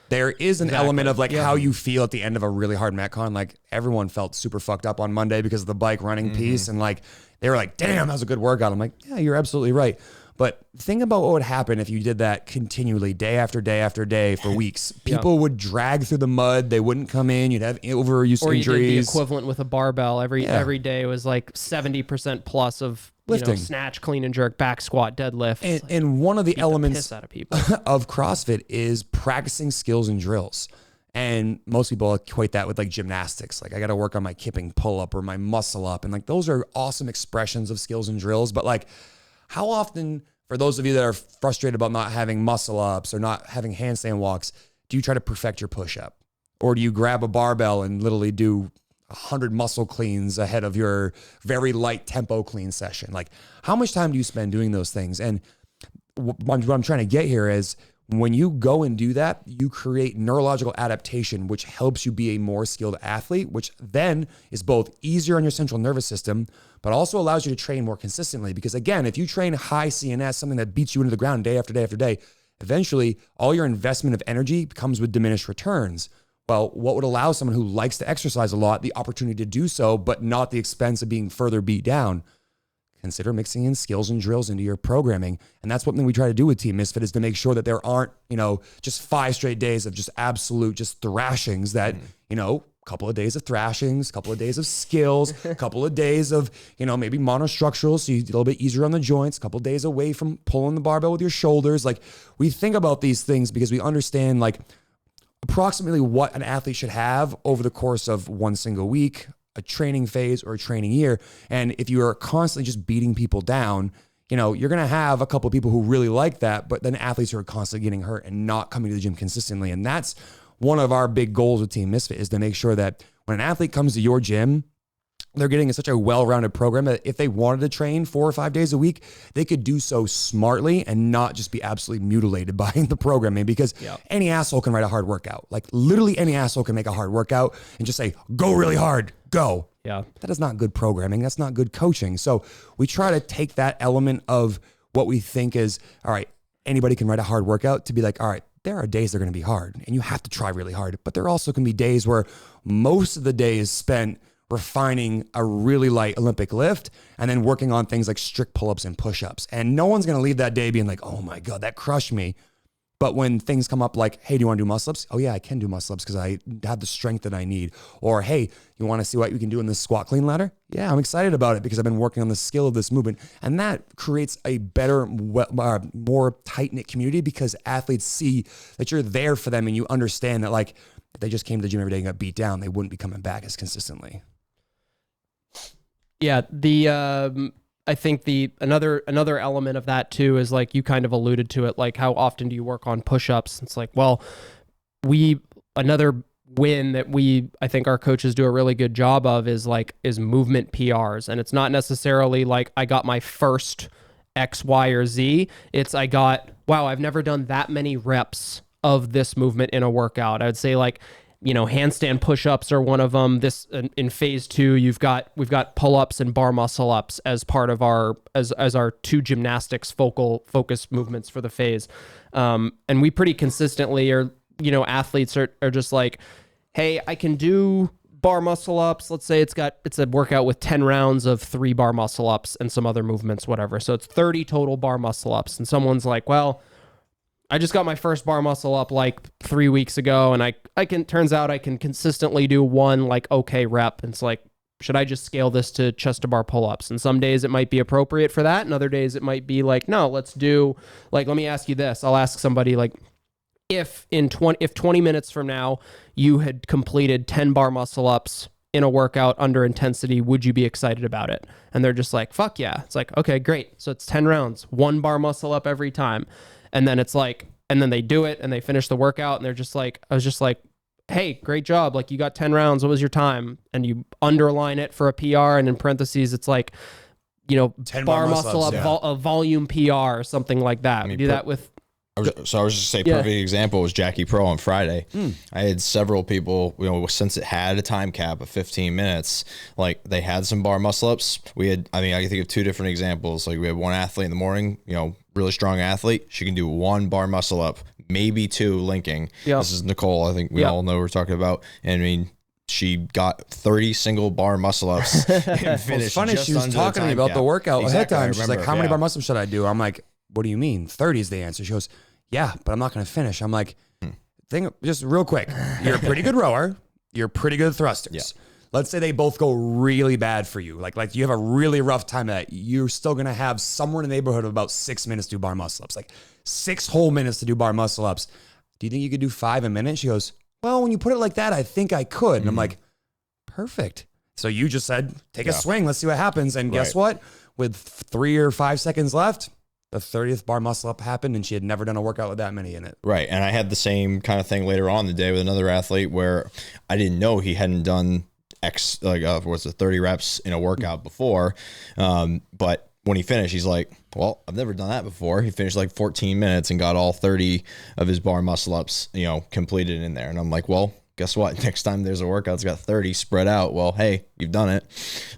there is an element of like how you feel at the end of a really hard Metcon. Like everyone felt super fucked up on Monday because of the bike running piece. And like, they were like, damn, that was a good workout. I'm like, yeah, you're absolutely right. But think about what would happen if you did that continually, day after day after day for weeks. People would drag through the mud. They wouldn't come in. You'd have overuse or injuries. Or you did the equivalent with a barbell. Every day was like 70% plus of lifting, you know, snatch, clean and jerk, back squat, deadlift. And one of the elements out of, people. of CrossFit is practicing skills and drills. And most people equate that with like gymnastics. Like I got to work on my kipping pull up or my muscle up. And like those are awesome expressions of skills and drills. But like, how often, for those of you that are frustrated about not having muscle ups or not having handstand walks, do you try to perfect your push up? Or do you grab a barbell and literally do 100 muscle cleans ahead of your very light tempo clean session? Like, how much time do you spend doing those things? And what I'm trying to get here is, when you go and do that, you create neurological adaptation, which helps you be a more skilled athlete, which then is both easier on your central nervous system, but also allows you to train more consistently. Because again, if you train high CNS, something that beats you into the ground day after day after day, eventually all your investment of energy comes with diminished returns. Well, what would allow someone who likes to exercise a lot the opportunity to do so, but not the expense of being further beat down? Consider mixing in skills and drills into your programming. And that's one thing we try to do with Team Misfit, is to make sure that there aren't, you know, just 5 straight days of just absolute just thrashings that, you know, a couple of days of thrashings, a couple of days of skills, a couple of days of, you know, maybe monostructural, so you're a little bit easier on the joints, a couple of days away from pulling the barbell with your shoulders. Like, we think about these things because we understand like approximately what an athlete should have over the course of one single week, a training phase, or a training year. And if you are constantly just beating people down, you know, you're going to have a couple of people who really like that, but then athletes who are constantly getting hurt and not coming to the gym consistently. And that's one of our big goals with Team Misfit, is to make sure that when an athlete comes to your gym, they're getting such a well-rounded program that if they wanted to train 4 or 5 days a week, they could do so smartly and not just be absolutely mutilated by the programming. Because any asshole can write a hard workout. Like literally any asshole can make a hard workout and just say, go really hard, go. Yeah. That is not good programming. That's not good coaching. So we try to take that element of what we think is, all right, anybody can write a hard workout, to be like, all right, there are days that are going to be hard and you have to try really hard. But there also can be days where most of the day is spent refining a really light Olympic lift and then working on things like strict pull-ups and push-ups. And no one's going to leave that day being like, oh my God, that crushed me. But when things come up like, hey, do you want to do muscle-ups? Oh yeah, I can do muscle-ups because I have the strength that I need. Or, hey, you want to see what you can do in this squat clean ladder? Yeah, I'm excited about it because I've been working on the skill of this movement. And that creates a better, more tight-knit community, because athletes see that you're there for them and you understand that, like, if they just came to the gym every day and got beat down, they wouldn't be coming back as consistently. Yeah, I think another element of that too is, like, you kind of alluded to it, like, how often do you work on push-ups? It's like, well, another win that I think our coaches do a really good job of is movement PRs. And it's not necessarily like I got my first X, Y, or Z. It's I've never done that many reps of this movement in a workout. I would say, like, you know, handstand push-ups are one of them. This in phase 2, we've got pull-ups and bar muscle ups as part of our 2 gymnastics focus movements for the phase. And we pretty consistently are, you know, athletes are just like, hey, I can do bar muscle ups. Let's say it's a workout with 10 rounds of 3 bar muscle ups and some other movements, whatever. So it's 30 total bar muscle ups. And someone's like, well, I just got my first bar muscle up like 3 weeks ago, and turns out I can consistently do one like okay rep. And it's like, should I just scale this to chest to bar pull-ups? And some days it might be appropriate for that, and other days it might be like, no, let's do, like, let me ask you this. I'll ask somebody, like, if 20 minutes from now you had completed 10 bar muscle ups in a workout under intensity, would you be excited about it? And they're just like, fuck yeah. It's like, okay, great. So it's 10 rounds, 1 bar muscle up every time. And then it's like, and then they do it and they finish the workout and they're just like, I was just like, hey, great job. Like, you got 10 rounds. What was your time? And you underline it for a PR, and in parentheses, it's like, you know, 10 bar muscle up, a volume PR or something like that. We do that with. I was just say, perfect example was Jackie Pro on Friday. I had several people, you know, since it had a time cap of 15 minutes, like, they had some bar muscle ups. We had, I mean, I can think of 2 different examples. Like, we had one athlete in the morning, you know, really strong athlete. She can do 1 bar muscle up, maybe 2 linking. Yep. This is Nicole. I think we all know what we're talking about. And I mean, she got 30 single bar muscle ups and finished. Well, it's funny, she was talking to me about the workout ahead of time. She's like, how many bar muscle ups should I do? I'm like, what do you mean? 30 is the answer. She goes, yeah, but I'm not going to finish. I'm like, just real quick. You're a pretty good rower. You're pretty good thrusters. Yeah. Let's say they both go really bad for you. Like you have a really rough time at it. You're still going to have somewhere in the neighborhood of about 6 minutes to do bar muscle ups. Like 6 whole minutes to do bar muscle ups. Do you think you could do 5 a minute? She goes, well, when you put it like that, I think I could. And I'm like, perfect. So you just said, take a swing. Let's see what happens. And guess what? With 3 or 5 seconds left, the 30th bar muscle up happened, and she had never done a workout with that many in it. Right. And I had the same kind of thing later on in the day with another athlete where I didn't know he hadn't done 30 reps in a workout before. But when he finished, he's like, well, I've never done that before. He finished like 14 minutes and got all 30 of his bar muscle ups, you know, completed in there. And I'm like, well, guess what? Next time there's a workout that's got 30 spread out, well, hey, you've done it.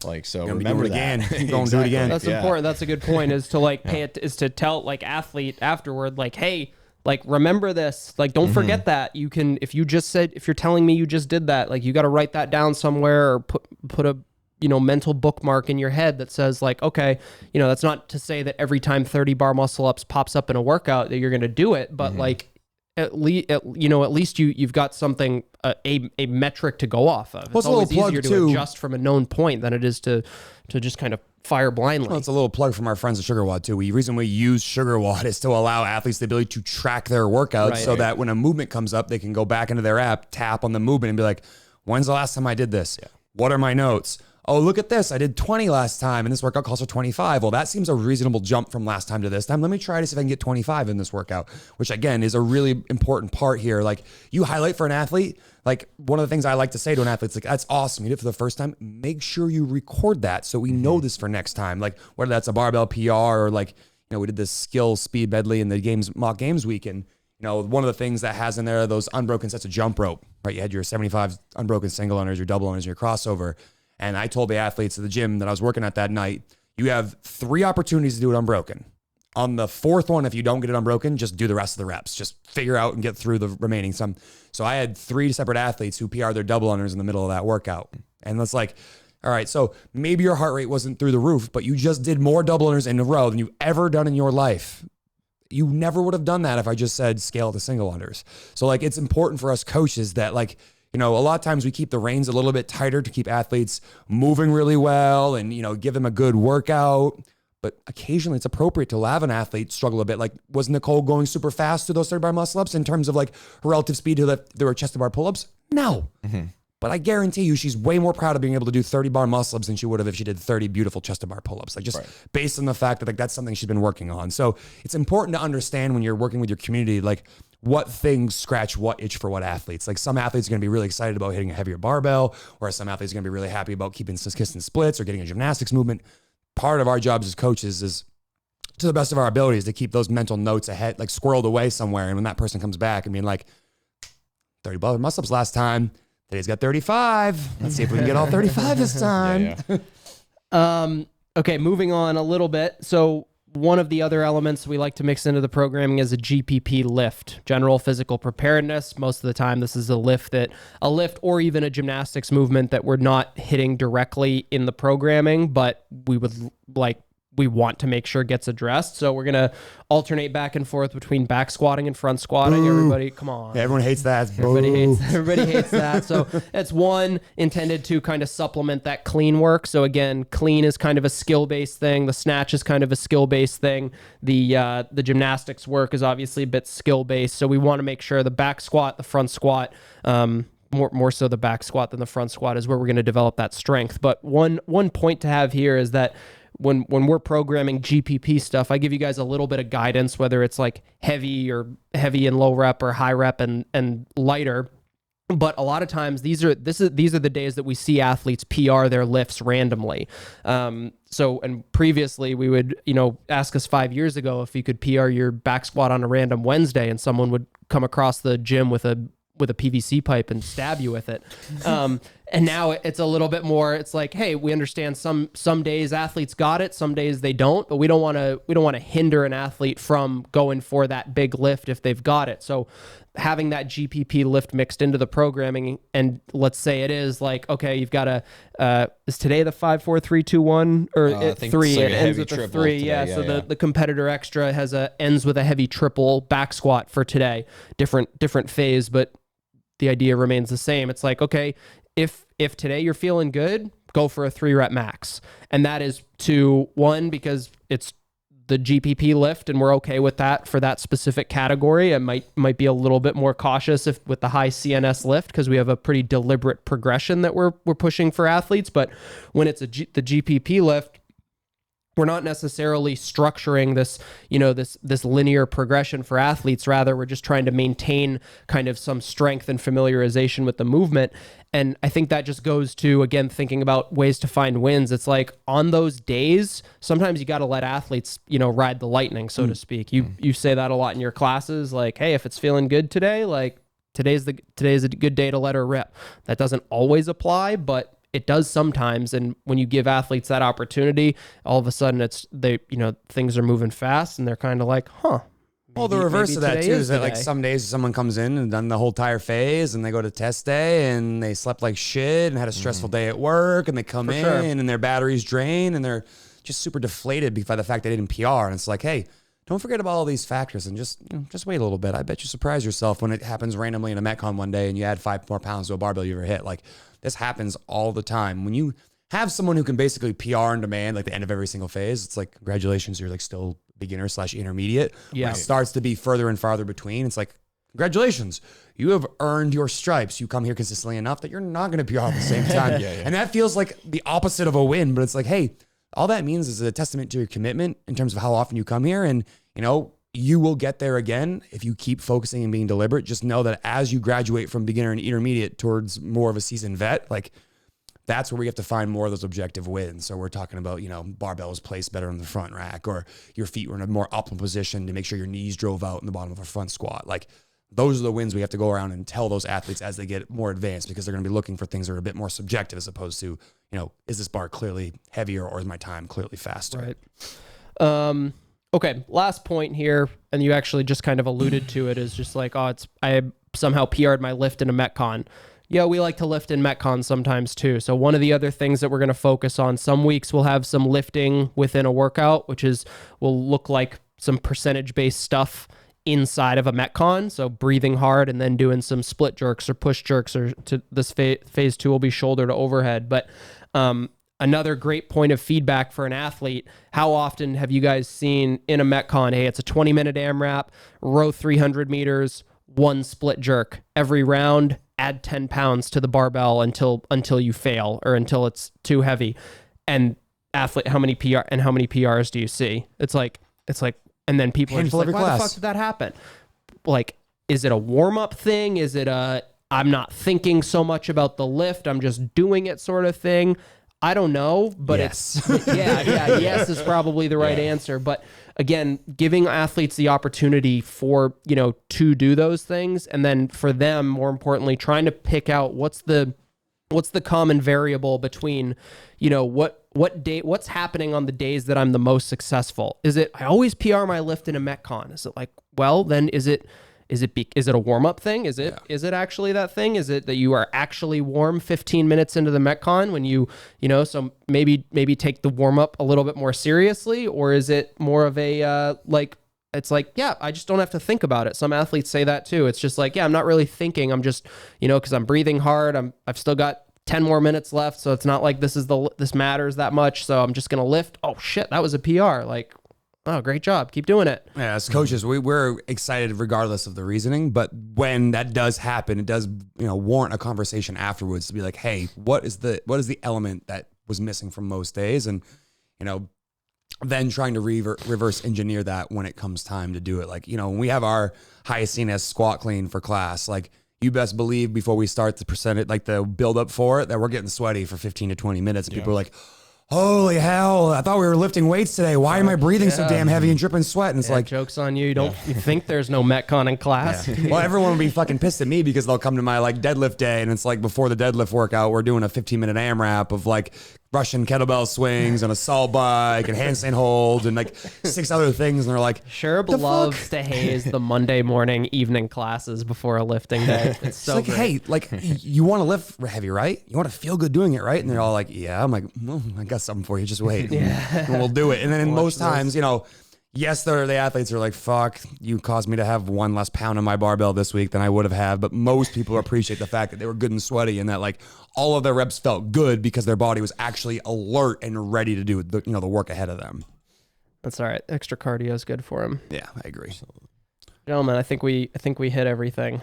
Like, so remember it again. You're going to do it again. That's important. That's a good point, is to like pay it, is to tell like athlete afterward, like, hey, like, remember this, like, don't forget that. You can, if you're telling me you just did that, like, you got to write that down somewhere, or put a, you know, mental bookmark in your head that says, like, okay, you know, that's not to say that every time 30 bar muscle ups pops up in a workout that you're going to do it, but like, at least you've got something, a metric to go off of. It's always easier to adjust from a known point than it is to just kind of fire blindly. Well, it's a little plug from our friends at SugarWOD too. The reason we use SugarWOD is to allow athletes the ability to track their workouts, so that when a movement comes up, they can go back into their app, tap on the movement, and be like, when's the last time I did this? Yeah. What are my notes? Oh, look at this. I did 20 last time, and this workout calls for 25. Well, that seems a reasonable jump from last time to this time. Let me try to see if I can get 25 in this workout, which, again, is a really important part here. Like, you highlight for an athlete, like, one of the things I like to say to an athlete is, like, that's awesome. You did it for the first time. Make sure you record that so we know this for next time. Like, whether that's a barbell PR or, like, you know, we did this skill speed medley in the mock games week, and, you know, one of the things that has in there are those unbroken sets of jump rope, right? You had your 75 unbroken single unders, your double unders, and your crossover. And I told the athletes at the gym that I was working at that night, you have 3 opportunities to do it unbroken. On the 4th one, if you don't get it unbroken, just do the rest of the reps. Just figure out and get through the remaining some. So I had 3 separate athletes who PR'd their double unders in the middle of that workout. And it's like, all right, so maybe your heart rate wasn't through the roof, but you just did more double unders in a row than you've ever done in your life. You never would have done that if I just said scale to single unders. So, like, it's important for us coaches that, like, you know, a lot of times we keep the reins a little bit tighter to keep athletes moving really well and, you know, give them a good workout. But occasionally it's appropriate to have an athlete struggle a bit. Like, was Nicole going super fast through those 30 bar muscle ups in terms of, like, her relative speed to there were chest to bar pull ups? No. But I guarantee you she's way more proud of being able to do 30 bar muscle ups than she would have if she did 30 beautiful chest to bar pull ups. Like, just based on the fact that, like, that's something she's been working on. So it's important to understand when you're working with your community, like, what things scratch what itch for what athletes. Like, some athletes are going to be really excited about hitting a heavier barbell, or some athletes are going to be really happy about keeping consistent splits or getting a gymnastics movement. Part of our jobs as coaches is, to the best of our abilities, to keep those mental notes ahead, like, squirreled away somewhere. And when that person comes back and being like, 30 bar muscle ups last time, today's got 35. Let's see if we can get all 35 this time. Okay, moving on a little bit. So one of the other elements we like to mix into the programming is a GPP lift, general physical preparedness. Most of the time, this is a lift or even a gymnastics movement that we're not hitting directly in the programming, but we would like we want to make sure gets addressed. So we're going to alternate back and forth between back squatting and front squatting. Boo. Everybody, come on. Yeah, everyone hates that. Everybody hates that. So it's one intended to kind of supplement that clean work. So again, clean is kind of a skill-based thing. The snatch is kind of a skill-based thing. The gymnastics work is obviously a bit skill-based. So we want to make sure the back squat, the front squat, more so the back squat than the front squat is where we're going to develop that strength. But one point to have here is that when we're programming GPP stuff, I give you guys a little bit of guidance, whether it's like heavy and low rep or high rep and lighter. But a lot of times these are the days that we see athletes PR their lifts randomly. And previously we would, ask us 5 years ago if you could PR your back squat on a random Wednesday, and someone would come across the gym with a PVC pipe and stab you with it. And now it's a little bit more, it's like, hey, we understand some days athletes got it, some days they don't, but we don't want to hinder an athlete from going for that big lift if they've got it. So having that GPP lift mixed into the programming, and let's say it is like, okay, you've got is today the 5, 4, 3, 2, 1 or 3? It ends with a 3. Today. So the competitor extra ends with a heavy triple back squat for today. Different phase, but the idea remains the same. It's like, okay, if today you're feeling good, go for a 3 rep max. And that is because it's the GPP lift and we're okay with that for that specific category. It might be a little bit more cautious with the high CNS lift, because we have a pretty deliberate progression that we're pushing for athletes. But when it's the GPP lift, we're not necessarily structuring this, this linear progression for athletes. Rather, we're just trying to maintain kind of some strength and familiarization with the movement. And I think that just goes to, again, thinking about ways to find wins. It's like on those days, sometimes you got to let athletes, ride the lightning, so to speak. You say that a lot in your classes, like, hey, if it's feeling good today, like today's a good day to let her rip. That doesn't always apply, but it does sometimes. And when you give athletes that opportunity, all of a sudden things are moving fast and they're kind of like, huh. Well, the reverse of that too is that like some days someone comes in and done the whole entire phase and they go to test day and they slept like shit and had a stressful day at work, and they come in and their battery's drained and they're just super deflated by the fact they didn't PR. And it's like, hey, don't forget about all these factors and just wait a little bit. I bet you surprise yourself when it happens randomly in a Metcon one day and you add 5 more pounds to a barbell you ever hit. Like, this happens all the time. When you have someone who can basically PR on demand, like the end of every single phase, it's like, congratulations, you're like still beginner / intermediate. Yeah. When it starts to be further and farther between, it's like, congratulations, you have earned your stripes. You come here consistently enough that you're not going to PR at the same time. And that feels like the opposite of a win, but it's like, hey, all that means is a testament to your commitment in terms of how often you come here. And, you will get there again if you keep focusing and being deliberate. Just know that as you graduate from beginner and intermediate towards more of a seasoned vet, like that's where we have to find more of those objective wins. So we're talking about, barbells placed better on the front rack, or your feet were in a more optimal position to make sure your knees drove out in the bottom of a front squat. Like, those are the wins we have to go around and tell those athletes as they get more advanced, because they're going to be looking for things that are a bit more subjective as opposed to, is this bar clearly heavier or is my time clearly faster? Right. Okay, last point here, and you actually just kind of alluded to it, is just like, I somehow PR'd my lift in a Metcon. Yeah, we like to lift in Metcon sometimes too. So one of the other things that we're going to focus on, some weeks we'll have some lifting within a workout, will look like some percentage-based stuff inside of a Metcon. So breathing hard and then doing some split jerks or push jerks, or to this phase 2 will be shoulder to overhead. But another great point of feedback for an athlete, how often have you guys seen in a Metcon, hey, it's a 20-minute AMRAP, row 300 meters, 1 split jerk. Every round, add 10 pounds to the barbell until you fail or until it's too heavy. And athlete, how many PRs do you see? It's like, and then people are just like, why the fuck did that happen? Like, is it a warm-up thing? Is it I'm not thinking so much about the lift, I'm just doing it sort of thing? I don't know, but yes is probably the right answer. But again, giving athletes the opportunity for, to do those things, and then for them, more importantly, trying to pick out what's the common variable between, what's happening on the days that I'm the most successful. Is it I always PR my lift in a Metcon? Is it like, well, then is it is it a warm-up thing? Is it actually that thing? Is it that you are actually warm 15 minutes into the Metcon when you know, so maybe take the warm-up a little bit more seriously? Or is it more of a, it's like, yeah, I just don't have to think about it. Some athletes say that too. It's just like, yeah, I'm not really thinking. I'm just, you know, because I'm breathing hard. I've still got 10 more minutes left. So it's not like this matters that much. So I'm just going to lift. Oh shit, that was a PR. Like, oh, great job. Keep doing it. Yeah, as coaches, we're excited regardless of the reasoning. But when that does happen, it does, you know, warrant a conversation afterwards to be like, hey, what is the element that was missing from most days? And, you know, then trying to reverse engineer that when it comes time to do it. Like, you know, when we have our highest seen as squat clean for class, like, you best believe before we start the build up for it, that we're getting sweaty for 15 to 20 minutes. And people are like, holy hell, I thought we were lifting weights today. Why am I breathing so damn heavy and dripping sweat? And it's like, joke's on you. You think there's no Metcon in class? Yeah. Well, everyone will be fucking pissed at me because they'll come to my like deadlift day and it's like before the deadlift workout, we're doing a 15-minute AMRAP of like Russian kettlebell swings and a salt bike and handstand holds and like 6 other things. And they're like, Sherb loves to haze the Monday morning evening classes before a lifting day. It's so like, great. hey, like you want to lift heavy, right? You want to feel good doing it, right? And they're all like, yeah. I'm like, well, I got something for you. Just wait. And we'll do it. And then most times, you know, yes, the athletes are like, fuck, you caused me to have 1 less pound on my barbell this week than I would have had. But most people appreciate the fact that they were good and sweaty and that like all of their reps felt good because their body was actually alert and ready to do the work ahead of them. That's all right. Extra cardio is good for him. Yeah, I agree. Gentlemen, I think we hit everything.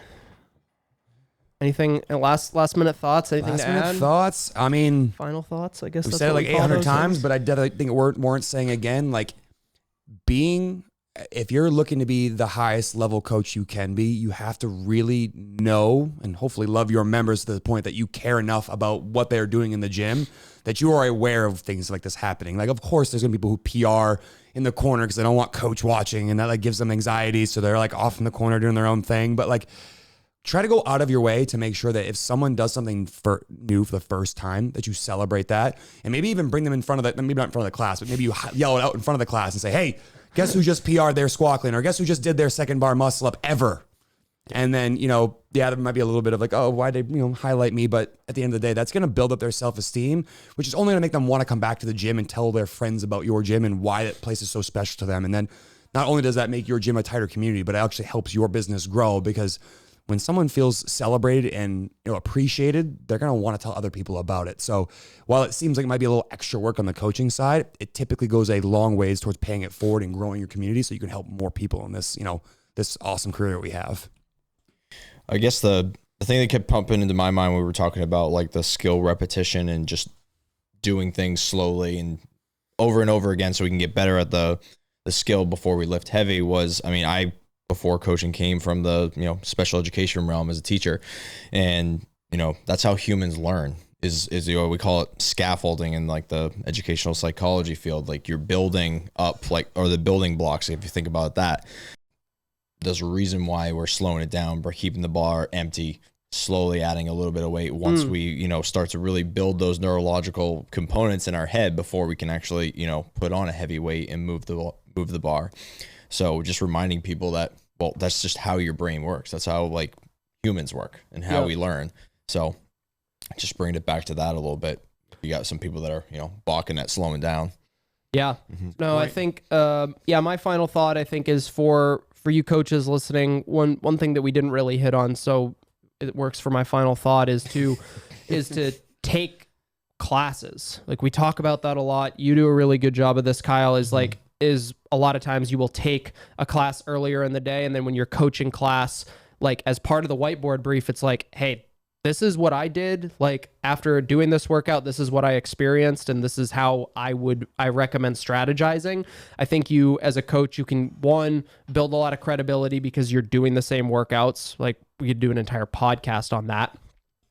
Anything last minute thoughts? Anything to add? Thoughts? I mean, final thoughts. I guess we that's said it what like we call 800 those times, things. but I definitely think it warrants saying again, like if you're looking to be the highest level coach you can be, you have to really know and hopefully love your members to the point that you care enough about what they're doing in the gym that you are aware of things like this happening. Like, of course, there's gonna be people who PR in the corner because they don't want coach watching and that like gives them anxiety. So they're like off in the corner doing their own thing. But like, try to go out of your way to make sure that if someone does something new for the first time, that you celebrate that. And maybe even bring them in front of maybe not in front of the class, but maybe you yell it out in front of the class and say, hey, guess who just PR'd their squat clean, or guess who just did their second bar muscle up ever? And then, you know, yeah, there might be a little bit of like, oh, why they, highlight me? But at the end of the day, that's going to build up their self-esteem, which is only going to make them want to come back to the gym and tell their friends about your gym and why that place is so special to them. And then not only does that make your gym a tighter community, but it actually helps your business grow because when someone feels celebrated and appreciated, they're going to want to tell other people about it. So while it seems like it might be a little extra work on the coaching side, it typically goes a long ways towards paying it forward and growing your community so you can help more people in this, this awesome career that we have. I guess the thing that kept pumping into my mind when we were talking about like the skill repetition and just doing things slowly and over again so we can get better at the skill before we lift heavy was, before coaching came from the special education realm as a teacher, and that's how humans learn is we call it scaffolding in like the educational psychology field. Like you're building up or the building blocks, if you think about that. There's a reason why we're slowing it down, we're keeping the bar empty, slowly adding a little bit of weight once we start to really build those neurological components in our head before we can actually put on a heavy weight and move the bar. So just reminding people that, well, that's just how your brain works. That's how like humans work and how we learn. So just bringing it back to that a little bit. You got some people that are, balking at slowing down. Yeah. Mm-hmm. No, right. I think, my final thought, I think, is for you coaches listening, one thing that we didn't really hit on, so it works for my final thought, is to take classes. Like we talk about that a lot. You do a really good job of this, Kyle, is like, is a lot of times you will take a class earlier in the day, and then when you're coaching class, like as part of the whiteboard brief, it's like, hey, this is what I did. Like after doing this workout, this is what I experienced, and this is how I recommend strategizing. I think you as a coach, you can build a lot of credibility because you're doing the same workouts. Like we could do an entire podcast on that,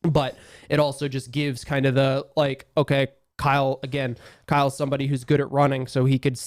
but it also just gives kind of the like, okay, Kyle's somebody who's good at running, so he could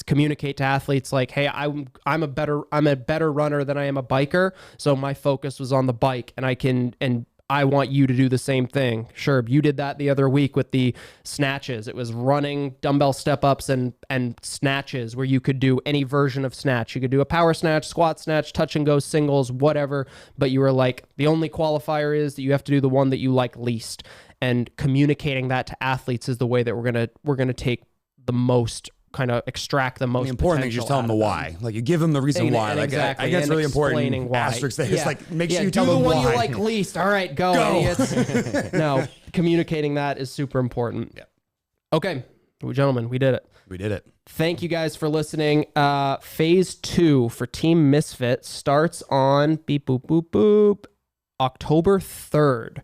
communicate to athletes like, hey, I'm a better runner than I am a biker, so my focus was on the bike, and I want you to do the same thing. Sure, you did that the other week with the snatches. It was running, dumbbell step-ups, and snatches where you could do any version of snatch. You could do a power snatch, squat snatch, touch and go, singles, whatever. But you were like, the only qualifier is that you have to do the one that you like least. And communicating that to athletes is the way that we're gonna take the most, kind of extract the most. The important thing is just tell them the why. Like, you give them the reason why. Like, exactly. I think that's really important. Why. Asterisk there. It's like, make sure you tell do them the one why. you like least. All right, go. Idiots. No, communicating that is super important. Yeah. Okay, gentlemen, we did it. We did it. Thank you guys for listening. Phase 2 for Team Misfit starts on October 3rd.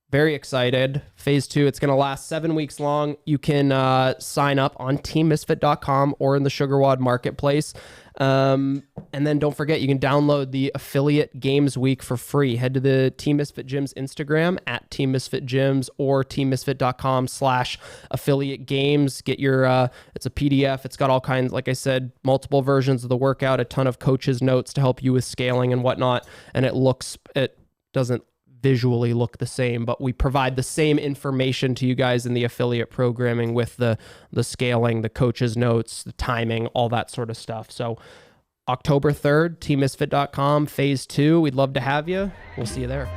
Very excited. Phase 2, it's going to last 7 weeks long. You can sign up on teammisfit.com or in the SugarWOD marketplace. And then don't forget, you can download the Affiliate Games Week for free. Head to the Team Misfit Gyms Instagram at Team Misfit Gyms or teammisfit.com/affiliate games. Get your, it's a PDF. It's got all kinds, like I said, multiple versions of the workout, a ton of coaches' notes to help you with scaling and whatnot. And it doesn't visually look the same, but we provide the same information to you guys in the affiliate programming with the scaling, the coach's notes, the timing, all that sort of stuff. So October 3rd, teammisfit.com, phase 2. We'd love to have you. We'll see you there.